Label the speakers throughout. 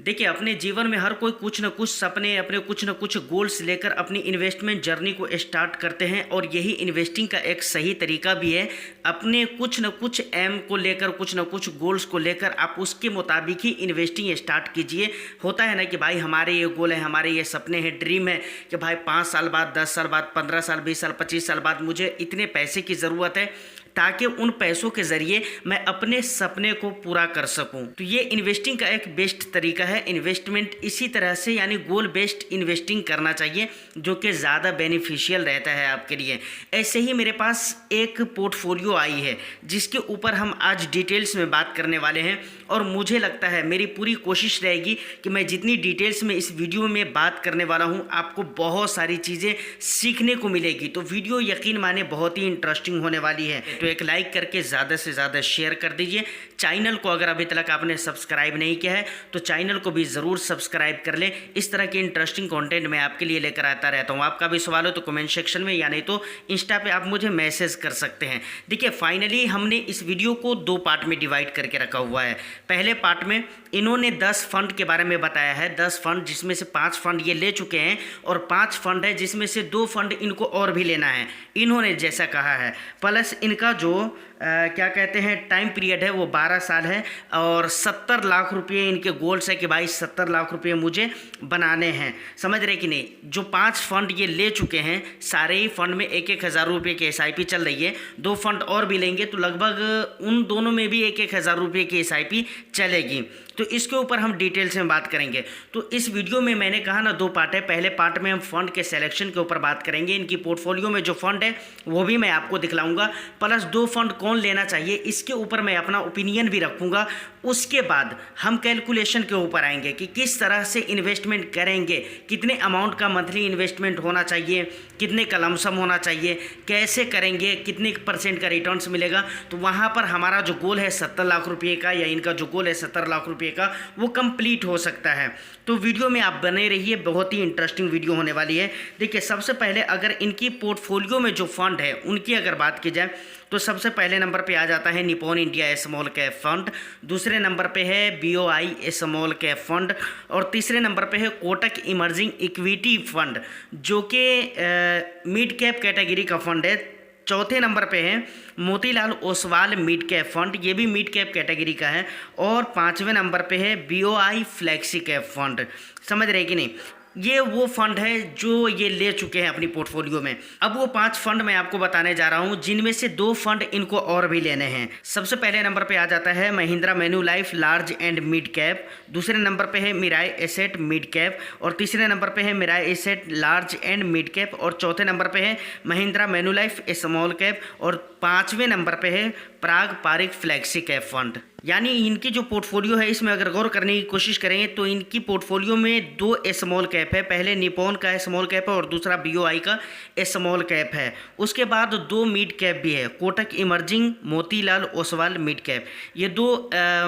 Speaker 1: देखिए, अपने जीवन में हर कोई कुछ न कुछ सपने, अपने कुछ न कुछ गोल्स लेकर अपनी इन्वेस्टमेंट जर्नी को स्टार्ट करते हैं और यही इन्वेस्टिंग का एक सही तरीका भी है। अपने कुछ न कुछ एम को लेकर, कुछ न कुछ गोल्स को लेकर आप उसके मुताबिक ही इन्वेस्टिंग स्टार्ट कीजिए। होता है ना कि भाई हमारे ये गोल है, हमारे ये सपने हैं, ड्रीम है कि भाई 5 साल बाद, 10 साल बाद, 15 साल, 20 साल, 25 साल बाद मुझे इतने पैसे की ज़रूरत है ताकि उन पैसों के ज़रिए मैं अपने सपने को पूरा कर सकूं। तो ये इन्वेस्टिंग का एक बेस्ट तरीका है। इन्वेस्टमेंट इसी तरह से यानी गोल बेस्ड इन्वेस्टिंग करना चाहिए जो कि ज़्यादा बेनिफिशियल रहता है आपके लिए। ऐसे ही मेरे पास एक पोर्टफोलियो आई है जिसके ऊपर हम आज डिटेल्स में बात करने वाले हैं और मुझे लगता है मेरी पूरी कोशिश रहेगी कि मैं जितनी डिटेल्स में इस वीडियो में बात करने वाला हूँ आपको बहुत सारी चीज़ें सीखने को मिलेगी। तो वीडियो यकीन माने बहुत ही इंटरेस्टिंग होने वाली है। तो एक लाइक करके ज़्यादा से ज़्यादा शेयर कर दीजिए। चैनल को अगर अभी तक आपने सब्सक्राइब नहीं किया है तो चैनल को भी ज़रूर सब्सक्राइब कर लें। इस तरह के इंटरेस्टिंग कंटेंट मैं आपके लिए लेकर आता रहता हूँ। आपका भी सवाल हो तो कमेंट सेक्शन में या नहीं तो इंस्टा पे आप मुझे मैसेज कर सकते हैं। देखिए, फाइनली हमने इस वीडियो को 2 पार्ट में डिवाइड करके रखा हुआ है। पहले पार्ट में इन्होंने 10 फंड के बारे में बताया है, 10 फंड जिसमें से 5 फंड ये ले चुके हैं और 5 फंड है जिसमें से 2 फंड इनको और भी लेना है इन्होंने जैसा कहा है। प्लस इनका जो क्या कहते हैं टाइम पीरियड है वो 12 साल है और 70 लाख रुपये इनके गोल्स है कि भाई 70 लाख रुपये मुझे बनाने हैं। समझ रहे कि नहीं। जो 5 फंड ये ले चुके हैं सारे ही फंड में 1-1 हज़ार रुपये की SIP चल रही है। 2 फंड और भी लेंगे तो लगभग उन दोनों में भी 1-1 हज़ार रुपये की SIP चलेगी। तो इसके ऊपर हम डिटेल्स में बात करेंगे। तो इस वीडियो में मैंने कहा ना 2 पार्ट है। पहले पार्ट में हम फंड के सिलेक्शन के ऊपर बात करेंगे, इनकी पोर्टफोलियो में जो फंड है वो भी मैं आपको दिखलाऊंगा, प्लस 2 फंड कौन लेना चाहिए इसके ऊपर मैं अपना ओपिनियन भी रखूंगा। उसके बाद हम कैलकुलेशन के ऊपर आएंगे कि किस तरह से इन्वेस्टमेंट करेंगे, कितने अमाउंट का मंथली इन्वेस्टमेंट होना चाहिए, कितने का लमसम होना चाहिए, कैसे करेंगे, कितने % का रिटर्न्स मिलेगा। तो वहाँ पर हमारा जो गोल है 70 लाख रुपये का या इनका जो गोल है 70 लाख रुपये का वो कंप्लीट हो सकता है। तो वीडियो में आप बने रहिए, बहुत ही इंटरेस्टिंग वीडियो होने वाली है। देखिए, सबसे पहले अगर इनकी पोर्टफोलियो में जो फंड है उनकी अगर बात की जाए तो सबसे पहले नंबर पे आ जाता है Nippon India small cap fund, दूसरे नंबर पे है BOI स्मॉल कैप फंड और तीसरे नंबर पे है कोटक इमर्जिंग इक्विटी फंड जो कि मिड कैप कैटेगरी का फंड है। चौथे नंबर पे है Motilal Oswal mid cap fund, ये भी मिड कैप कैटेगरी का है। और 5वें नंबर पे है BOI फ्लैक्सी कैप फंड। समझ रहे कि नहीं। ये वो फंड है जो ये ले चुके हैं अपनी पोर्टफोलियो में। अब वो 5 फंड मैं आपको बताने जा रहा हूँ जिनमें से 2 फंड इनको और भी लेने हैं। सबसे पहले नंबर पे आ जाता है Mahindra Manulife large and mid cap, दूसरे नंबर पे है मिराई एसेट मिड कैप और तीसरे नंबर पे है Mirae asset large and mid cap और चौथे नंबर पे है महिंद्रा मैन्युलाइफ स्मॉल कैप और 5वें नंबर पे है पराग पारिक फ्लैक्सी कैप फंड। यानी इनकी जो पोर्टफोलियो है इसमें अगर गौर करने की कोशिश करेंगे तो इनकी पोर्टफोलियो में 2 स्मॉल कैप है। पहले निप्पॉन का स्मॉल कैप है और दूसरा BOI का स्मॉल कैप है। उसके बाद 2 मिड कैप भी है, Kotak emerging Motilal Oswal mid cap, ये 2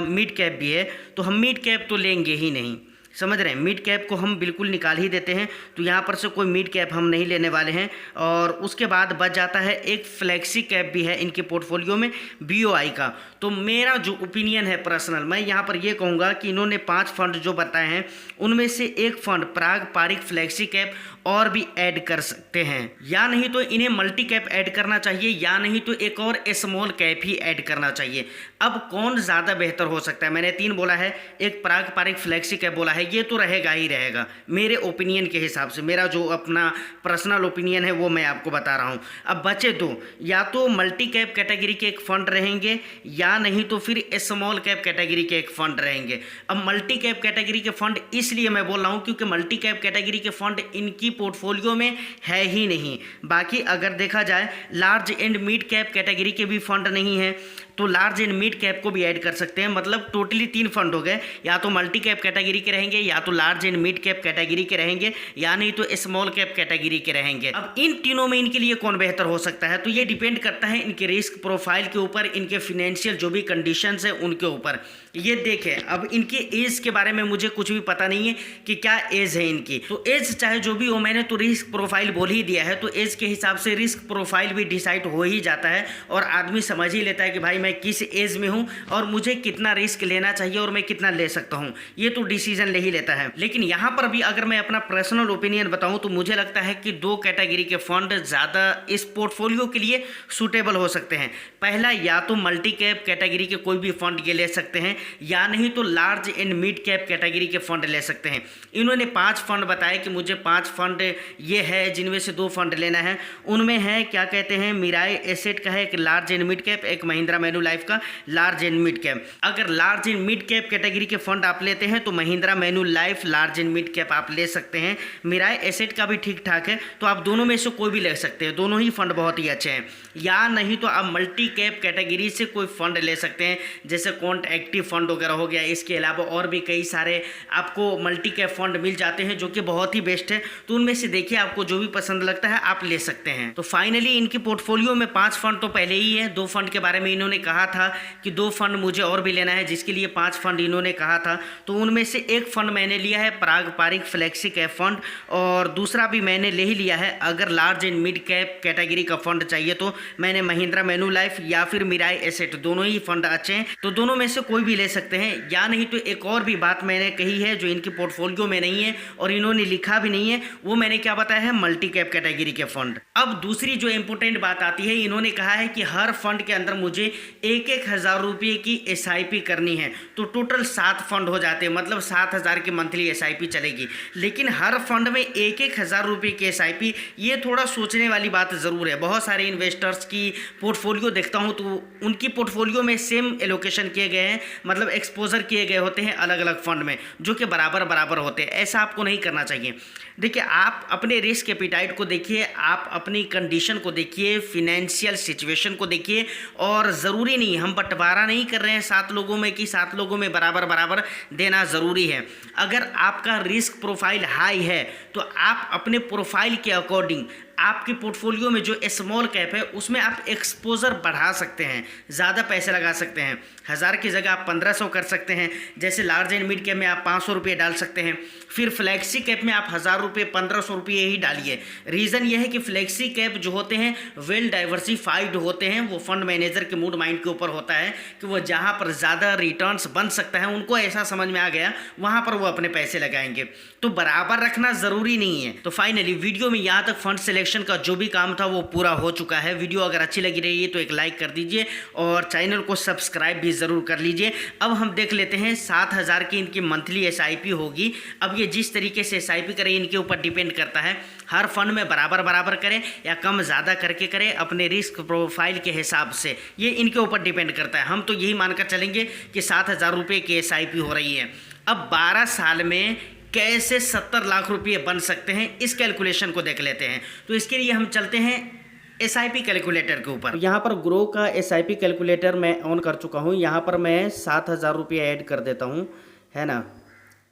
Speaker 1: मिड कैप भी है। तो हम मिड कैप तो लेंगे ही नहीं, समझ रहे हैं। मिड कैप को हम बिल्कुल निकाल ही देते हैं। तो यहाँ पर से कोई मिड कैप हम नहीं लेने वाले हैं। और उसके बाद बच जाता है एक फ्लैक्सी कैप भी है इनके पोर्टफोलियो में BOI का। तो मेरा जो ओपिनियन है पर्सनल, मैं यहाँ पर ये कहूँगा कि इन्होंने 5 फंड जो बताए हैं उनमें से एक फंड पराग पारिक फ्लैक्सी कैप और भी ऐड कर सकते हैं, या नहीं तो इन्हें मल्टी कैप ऐड करना चाहिए, या नहीं तो एक और स्मॉल कैप ही ऐड करना चाहिए। अब कौन ज़्यादा बेहतर हो सकता है। मैंने 3 बोला है, एक पराग पारिक फ्लैक्सी कैप बोला है, ये तो रहेगा ही रहेगा मेरे ओपिनियन के हिसाब से। मेरा जो अपना पर्सनल ओपिनियन है वो मैं आपको बता रहा हूँ। अब बचे 2, या तो मल्टी कैप कैटेगरी के एक फंड रहेंगे या नहीं तो फिर स्मॉल कैप कैटेगरी के एक फंड रहेंगे। अब मल्टी कैप कैटेगरी के फंड इसलिए मैं बोल रहा हूँ क्योंकि मल्टी कैप कैटेगरी के फंड इनकी पोर्टफोलियो में है ही नहीं। बाकी अगर देखा जाए large and mid cap category के भी फंड नहीं है तो लार्ज एंड मिड कैप को भी ऐड कर सकते हैं। मतलब टोटली 3 फंड हो गए, या तो मल्टी कैप कैटेगरी के रहेंगे, या तो large and mid cap category के रहेंगे, या नहीं तो स्मॉल कैप कैटेगरी के रहेंगे। अब इन तीनों में इनके लिए कौन बेहतर हो सकता है तो ये डिपेंड करता है इनके रिस्क प्रोफाइल के ऊपर, इनके फिनेंशियल जो भी कंडीशंस है उनके ऊपर। ये देखें, अब इनकी एज के बारे में मुझे कुछ भी पता नहीं है कि क्या एज है इनकी। तो एज चाहे जो भी हो, मैंने तो रिस्क प्रोफाइल बोल ही दिया है। तो एज के हिसाब से रिस्क प्रोफाइल भी डिसाइड हो ही जाता है और आदमी समझ ही लेता है कि भाई मैं किस एज में हूँ और मुझे कितना रिस्क लेना चाहिए और मैं कितना ले सकता हूँ, ये तो डिसीजन ले ही लेता है। लेकिन यहाँ पर भी अगर मैं अपना पर्सनल ओपिनियन बताऊँ तो मुझे लगता है कि दो कैटेगरी के फंड ज़्यादा इस पोर्टफोलियो के लिए सूटेबल हो सकते हैं। पहला, या तो मल्टी कैप कैटेगरी के कोई भी फंड ये ले सकते हैं, या नहीं तो large and mid cap category के फंड ले सकते हैं। इन्होंने 5 फंड बताए कि मुझे 5 फंड ये है जिनमें से 2 फंड लेना है। उनमें है क्या कहते हैं, मिराई एसेट का है एक लार्ज एंड मिड कैप, एक महिंद्रा मैन्युलाइफ का लार्ज एंड मिड कैप। अगर large and mid cap category के फंड आप लेते हैं तो Mahindra Manulife large and mid cap आप ले सकते हैं। मिराई एसेट का भी ठीक ठाक है, तो आप दोनों में से कोई भी ले सकते हैं, दोनों ही फंड बहुत ही अच्छे हैं। या नहीं तो आप मल्टी कैप कैटेगरी से कोई फंड ले सकते हैं, जैसे कॉन्ट एक्टिव फंड वगैरह हो गया। इसके अलावा और भी कई सारे आपको मल्टी कैप फंड मिल जाते हैं जो कि बहुत ही बेस्ट है। तो उनमें से देखिए आपको जो भी पसंद लगता है आप ले सकते हैं। तो फाइनली इनकी पोर्टफोलियो में 5 फंड तो पहले ही है। 2 फंड के बारे में इन्होंने कहा था कि 2 फंड मुझे और भी लेना है, जिसके लिए 5 फंड इन्होंने कहा था। तो उनमें से एक फंड मैंने लिया है पारंपरिक फ्लेक्सी कैप फंड, और दूसरा भी मैंने ले ही लिया है। अगर large and mid cap category का फंड चाहिए तो मैंने महिंद्रा मैन्युलाइफ या फिर मिराई एसेट, दोनों ही फंड अच्छे हैं, तो दोनों में से कोई भी ले सकते हैं। या नहीं तो एक और भी बात मैंने कही है जो इनकी पोर्टफोलियो में नहीं है और इन्होंने लिखा भी नहीं है, वो मैंने क्या बताया है, मल्टी कैप कैटेगरी के फंड। अब दूसरी जो इंपॉर्टेंट बात आती है, इन्होंने कहा है कि हर फंड के अंदर मुझे 1,000 रुपये की SIP करनी है। तो टोटल 7 फंड हो जाते हैं, मतलब 7,000 की मंथली SIP चलेगी। लेकिन हर फंड में 1,000 रुपये की SIP, ये थोड़ा सोचने वाली बात ज़रूर है। बहुत सारे इन्वेस्टर्स की पोर्टफोलियो देखता हूँ तो उनकी पोर्टफोलियो में सेम एलोकेशन किए गए हैं, मतलब एक्सपोजर किए गए होते हैं अलग अलग फंड में, जो कि बराबर बराबर होते हैं। ऐसा आपको नहीं करना चाहिए। देखिए, आप अपने रिस्क एपिटाइट को देखिए, आप अपनी कंडीशन को देखिए, फिनेंशियल सिचुएशन को देखिए, और ज़रूरी नहीं, हम बंटवारा नहीं कर रहे हैं 7 लोगों में कि 7 लोगों में बराबर बराबर देना ज़रूरी है। अगर आपका रिस्क प्रोफाइल हाई है तो आप अपने प्रोफाइल के अकॉर्डिंग आपके पोर्टफोलियो में जो स्मॉल कैप है उसमें आप एक्सपोजर बढ़ा सकते हैं, ज़्यादा पैसे लगा सकते हैं। 1000 की जगह आप 1500 कर सकते हैं। जैसे लार्ज एंड मिड कैप में आप 500 रुपये डाल सकते हैं। फिर फ्लैक्सी कैप में आप 1000 रुपये 1500 रुपये ही डालिए। रीज़न ये है कि फ्लैक्सी कैप जो होते हैं वेल डाइवर्सिफाइड होते हैं। वो फंड मैनेजर के मूड माइंड के ऊपर होता है कि वो जहाँ पर ज़्यादा रिटर्न्स बन सकता है, उनको ऐसा समझ में आ गया, वहाँ पर वो अपने पैसे लगाएंगे। तो बराबर रखना ज़रूरी नहीं है। तो फाइनली वीडियो में यहाँ तक फंड सिलेक्शन का जो भी काम था वो पूरा हो चुका है। वीडियो अगर अच्छी लगी रही है तो एक लाइक कर दीजिए और चैनल को सब्सक्राइब भी ज़रूर कर लीजिए। अब हम देख लेते हैं 7,000 की इनकी मंथली SIP होगी। अब ये जिस तरीके से SIP करें इनके ऊपर डिपेंड करता है। हर फंड में बराबर बराबर करें या कम ज़्यादा करके करें अपने रिस्क प्रोफाइल के हिसाब से, ये इनके ऊपर डिपेंड करता है। हम तो यही मानकर चलेंगे कि 7,000 रुपये की SIP हो रही है। अब 12 साल में कैसे 70 लाख रुपये बन सकते हैं, इस कैलकुलेशन को देख लेते हैं। तो इसके लिए हम चलते हैं SIP कैलकुलेटर के ऊपर। यहाँ पर ग्रो का SIP कैलकुलेटर मैं ऑन कर चुका हूँ। यहाँ पर मैं 7,000 रुपये ऐड कर देता हूँ, है ना।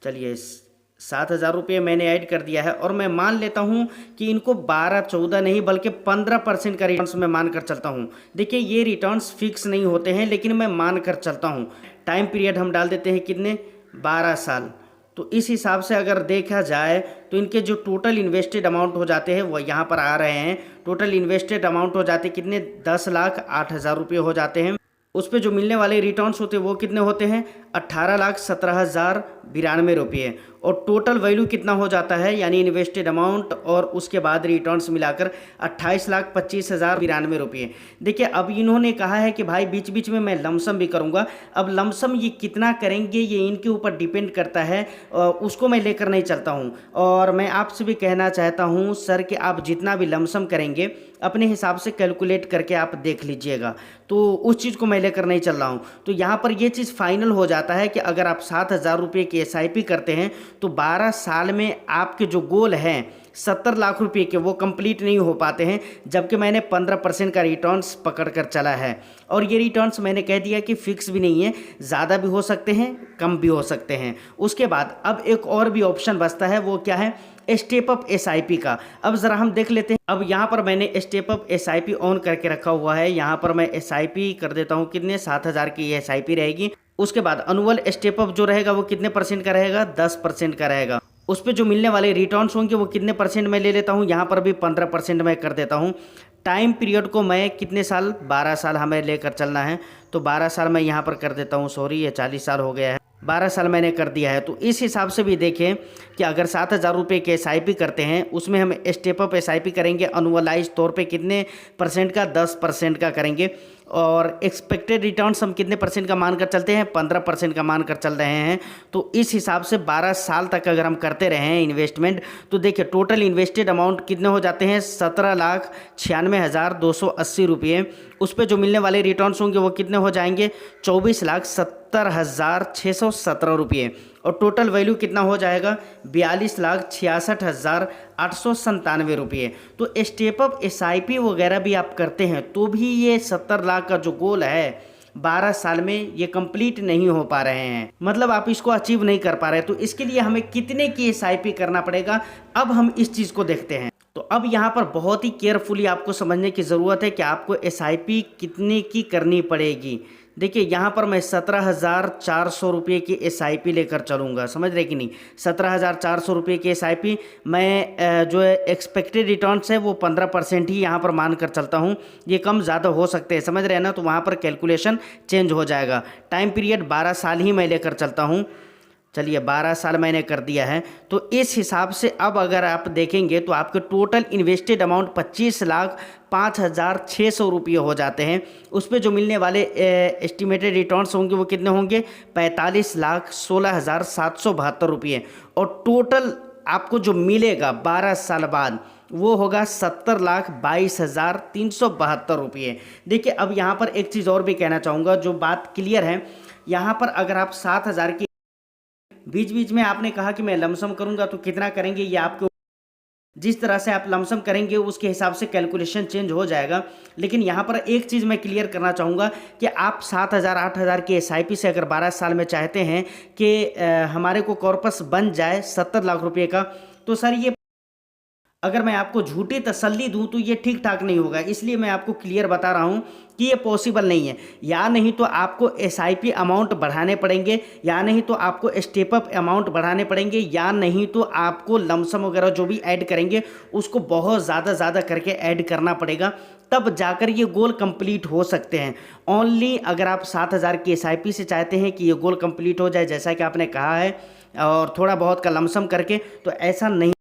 Speaker 1: चलिए, 7,000 रुपये मैंने ऐड कर दिया है और मैं मान लेता हूँ कि इनको 12-14 नहीं बल्कि 15% का रिटर्न्स मैं मान कर चलता हूँ। देखिए, ये रिटर्न्स फिक्स नहीं होते हैं, लेकिन मैं मान कर चलता हूँ। टाइम पीरियड हम डाल देते हैं कितने, 12 साल। तो इस हिसाब से अगर देखा जाए तो इनके जो टोटल इन्वेस्टेड अमाउंट हो जाते हैं वो यहाँ पर आ रहे हैं। टोटल इन्वेस्टेड अमाउंट हो जाते कितने, 10,08,000 रुपये हो जाते हैं। उस पर जो मिलने वाले रिटर्न्स होते हैं वो कितने होते हैं, 18,17,092 रुपये। और टोटल वैल्यू कितना हो जाता है, यानी इन्वेस्टेड अमाउंट और उसके बाद रिटर्न्स मिलाकर 28,25,092 रुपये। देखिए, अब इन्होंने कहा है कि भाई बीच बीच में मैं लमसम भी करूंगा। अब लमसम ये कितना करेंगे ये इनके ऊपर डिपेंड करता है, उसको मैं लेकर नहीं चलता हूं। और मैं आपसे भी कहना चाहता हूं सर कि आप जितना भी लमसम करेंगे अपने हिसाब से कैलकुलेट करके आप देख लीजिएगा। तो उस चीज़ को मैं लेकर नहीं चल रहा हूँ। तो यहाँ पर ये चीज़ फाइनल हो जाता है कि अगर आप 7,000 रुपये की SIP करते हैं तो 12 साल में आपके जो गोल हैं 70 लाख रुपए के, वो कंप्लीट नहीं हो पाते हैं। जबकि मैंने 15% का रिटर्न्स पकड़ कर चला है। और ये रिटर्न्स मैंने कह दिया कि फिक्स भी नहीं है, ज़्यादा भी हो सकते हैं, कम भी हो सकते हैं। उसके बाद अब एक और भी ऑप्शन बचता है, वो क्या है, स्टेप अप SIP का। अब ज़रा हम देख लेते हैं। अब यहाँ पर मैंने स्टेप अप SIP ऑन करके रखा हुआ है। यहाँ पर मैं SIP कर देता हूँ, कितने, 7,000 की SIP रहेगी। उसके बाद अनुअल स्टेप अप जो रहेगा वो कितने % का रहेगा, 10% का रहेगा। उस पर जो मिलने वाले रिटर्न्स होंगे वो कितने % मैं ले लेता हूँ, यहाँ पर भी 15% मैं कर देता हूँ। टाइम पीरियड को मैं कितने साल, 12 साल हमें लेकर चलना है, तो 12 साल मैं यहाँ पर कर देता हूँ, सॉरी ये 40 साल हो गया है, 12 साल मैंने कर दिया है। तो इस हिसाब से भी देखें कि अगर 7,000 रुपये के SIP करते हैं, उसमें हम स्टेप अप SIP करेंगे अनुअलाइज तौर पे कितने परसेंट का, 10% का करेंगे, और एक्सपेक्टेड रिटर्न्स हम कितने परसेंट का मानकर चलते हैं, 15% का मानकर चल रहे हैं। तो इस हिसाब से 12 साल तक अगर हम करते रहे हैं इन्वेस्टमेंट, तो देखिए टोटल इन्वेस्टेड अमाउंट कितने हो जाते हैं, 17,96,280 रुपये। उस पर जो मिलने वाले रिटर्न्स होंगे वो कितने हो जाएंगे, 24,70,617 रुपये, और टोटल वैल्यू कितना हो जाएगा, 42,66,897 रुपये। तो स्टेप अप SIP वगैरह भी आप करते हैं तो भी ये 70 लाख का जो गोल है 12 साल में ये कंप्लीट नहीं हो पा रहे हैं, मतलब आप इसको अचीव नहीं कर पा रहे। तो इसके लिए हमें कितने की SIP करना पड़ेगा, अब हम इस चीज़ को देखते हैं। तो अब यहाँ पर बहुत ही केयरफुली आपको समझने की ज़रूरत है कि आपको SIP कितने की करनी पड़ेगी। देखिए यहाँ पर मैं 17,400 रुपये की SIP लेकर चलूँगा, समझ रहे कि नहीं, 17,400 रुपये की SIP मैं जो एक्सपेक्टेड रिटर्न्स है वो 15% ही यहाँ पर मान कर चलता हूँ, ये कम ज़्यादा हो सकते हैं, समझ रहे हैं ना, तो वहाँ पर कैलकुलेशन चेंज हो जाएगा। टाइम पीरियड 12 साल ही मैं लेकर चलता हूँ, चलिए 12 साल मैंने कर दिया है। तो इस हिसाब से अब अगर आप देखेंगे तो आपके टोटल इन्वेस्टेड अमाउंट 25,05,600 रुपये हो जाते हैं। उस पर जो मिलने वाले एस्टिमेटेड रिटर्न्स होंगे वो कितने होंगे, 45,16,772 रुपये, और टोटल आपको जो मिलेगा 12 साल बाद वो होगा 70,22,372 रुपये। देखिए अब यहाँ पर एक चीज़ और भी कहना चाहूँगा, जो बात क्लियर है, यहाँ पर अगर आप 7,000 की बीच बीच में आपने कहा कि मैं लमसम करूंगा, तो कितना करेंगे ये आपको, जिस तरह से आप लमसम करेंगे उसके हिसाब से कैलकुलेशन चेंज हो जाएगा। लेकिन यहाँ पर एक चीज़ मैं क्लियर करना चाहूँगा कि आप 7,000 8,000 की SIP से अगर 12 साल में चाहते हैं कि हमारे को कॉर्पस बन जाए 70 लाख रुपये का, तो सर ये अगर मैं आपको झूठी तसल्ली दूं तो ये ठीक ठाक नहीं होगा। इसलिए मैं आपको क्लियर बता रहा हूं कि ये पॉसिबल नहीं है। या नहीं तो आपको SIP अमाउंट बढ़ाने पड़ेंगे, या नहीं तो आपको स्टेप अप अमाउंट बढ़ाने पड़ेंगे, या नहीं तो आपको लमसम वगैरह जो भी ऐड करेंगे उसको बहुत ज़्यादा करके ऐड करना पड़ेगा, तब जाकर ये गोल कंप्लीट हो सकते हैं। ओनली अगर आप 7,000 की SIP से चाहते हैं कि ये गोल कंप्लीट हो जाए जैसा कि आपने कहा है, और थोड़ा बहुत का लमसम करके, तो ऐसा नहीं।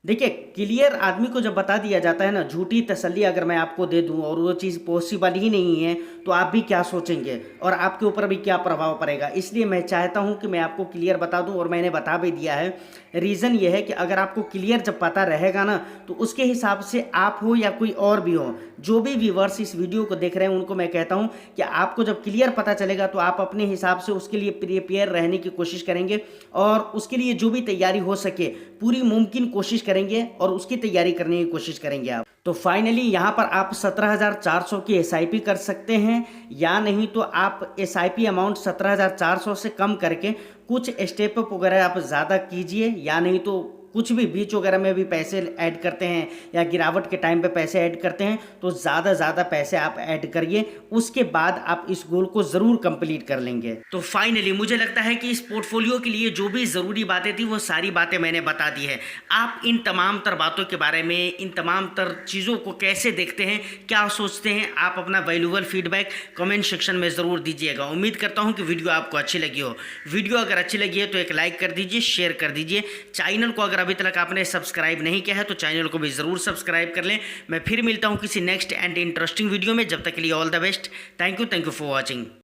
Speaker 1: देखिए क्लियर आदमी को जब बता दिया जाता है ना, झूठी तसल्ली अगर मैं आपको दे दूं और वो चीज़ पॉसिबल ही नहीं है, तो आप भी क्या सोचेंगे और आपके ऊपर भी क्या प्रभाव पड़ेगा। इसलिए मैं चाहता हूं कि मैं आपको क्लियर बता दूं, और मैंने बता भी दिया है। रीज़न ये है कि अगर आपको क्लियर जब पता रहेगा ना, तो उसके हिसाब से आप हो या कोई और भी हो, जो भी व्यूअर्स इस वीडियो को देख रहे हैं उनको मैं कहता हूँ कि आपको जब क्लियर पता चलेगा तो आप अपने हिसाब से उसके लिए प्रिपेयर रहने की कोशिश करेंगे, और उसके लिए जो भी तैयारी हो सके पूरी मुमकिन कोशिश करेंगे और उसकी तैयारी करने की कोशिश करेंगे आप। तो फाइनली यहाँ पर आप 17,400 की SIP कर सकते हैं, या नहीं तो आप SIP अमाउंट 17,400 से कम करके कुछ स्टेप अप वगैरह आप ज़्यादा कीजिए, या नहीं तो कुछ भी बीच वगैरह में भी पैसे ऐड करते हैं या गिरावट के टाइम पे पैसे ऐड करते हैं, तो ज़्यादा पैसे आप ऐड करिए, उसके बाद आप इस गोल को ज़रूर कंप्लीट कर लेंगे। तो फाइनली मुझे लगता है कि इस पोर्टफोलियो के लिए जो भी ज़रूरी बातें थी वो सारी बातें मैंने बता दी है। आप इन तमाम तर बातों के बारे में, इन तमाम तर चीज़ों को कैसे देखते हैं, क्या सोचते हैं, आप अपना वैल्यूएबल फीडबैक कमेंट सेक्शन में ज़रूर दीजिएगा। उम्मीद करता हूँ कि वीडियो आपको अच्छी लगी हो। वीडियो अगर अच्छी लगी है तो एक लाइक कर दीजिए, शेयर कर दीजिए। चैनल को अगर अभी तक आपने सब्सक्राइब नहीं किया है तो चैनल को भी ज़रूर सब्सक्राइब कर लें। मैं फिर मिलता हूं किसी नेक्स्ट एंड इंटरेस्टिंग वीडियो में। जब तक के लिए all the best. Thank you for watching.